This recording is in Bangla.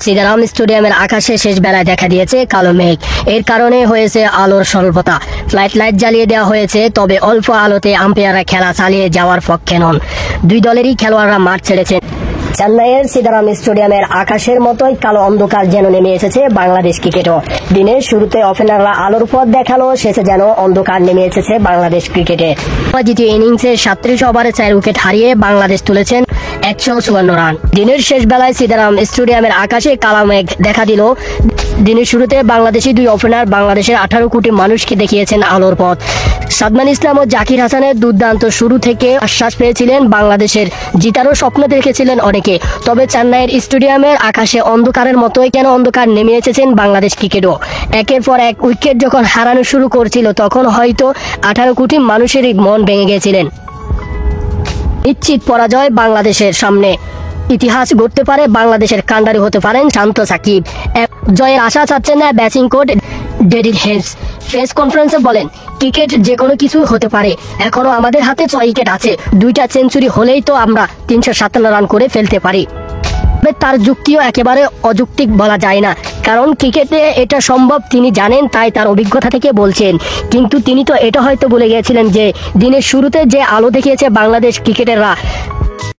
সিদারাম স্টেডিয়ামের আকাশে শেষ বেলায় দেখা দিয়েছে কালো মেঘ। এর কারণে হয়েছে আলোর স্বল্পতা। ফ্লাইট লাইট জ্বালিয়ে দেওয়া হয়েছে, তবে অল্প আলোতে আম্পায়াররা খেলা চালিয়ে যাওয়ার পক্ষে নন। দুই দলেরই খেলোয়াড়রা মাঠ ছেড়েছেন। চেন্নাইয়ের সিদারাম স্টেডিয়ামের আকাশের মতোই কালো অন্ধকার যেন নেমে এসেছে বাংলাদেশ ক্রিকেটও। দিনের শুরুতে ওপেনাররা আলোর পথ দেখালো, শেষে যেন অন্ধকার নেমে এসেছে বাংলাদেশ ক্রিকেটে। দ্বিতীয় ইনিংসে 37 ওভারে 4 উইকেট হারিয়ে বাংলাদেশ তুলেছেন 154 রান। দিনের শেষ বেলায় সিদারাম স্টেডিয়ামের আকাশে কালো মেঘ দেখা দিল। দিনের শুরুতে বাংলাদেশি দুই ওপেনার বাংলাদেশের 18 কোটি মানুষকে দেখিয়েছেন আলোর পথ। সাদমান ইসলাম ও জাকির হাসানের দুর্দান্ত শুরু থেকে আশ্বাস পেয়েছিলেন বাংলাদেশের জিতারও স্বপ্ন দেখেছিলেন অনেকে। তবে চেন্নাইয়ের স্টেডিয়ামের আকাশে অন্ধকারের মতোই কেন অন্ধকার নেমে এসেছেন বাংলাদেশ ক্রিকেটও। একের পর এক উইকেট যখন হারানো শুরু করছিল, তখন হয়তো 18 কোটি মানুষেরই মন ভেঙে গিয়েছিলেন। নিশ্চিত পরাজয় বাংলাদেশের সামনে। ইতিহাস গড়তে পারে, বাংলাদেশের কান্ডারি হতে পারেন শান্ত সাকিব। জয়ের আশা চাচ্ছেন না batting coach David Haynes. Press কনফারেন্সে বলেন, ক্রিকেট যে কোনো কিছু হতে পারে। এখনো আমাদের হাতে 6 উইকেট আছে। 2টা সেঞ্চুরি হলেই তো আমরা 357 রান করে ফেলতে পারি। তার যুক্তিও একেবারে অযৌক্তিক বলা যায় না, কারণ ক্রিকেটে এটা সম্ভব তিনি জানেন, তাই তার অভিজ্ঞতা থেকে বলছেন। কিন্তু তিনি তো এটা হয়তো বলে গিয়েছিলেন যে দিনের শুরুতে যে আলো দেখিয়েছে বাংলাদেশ ক্রিকেটাররা,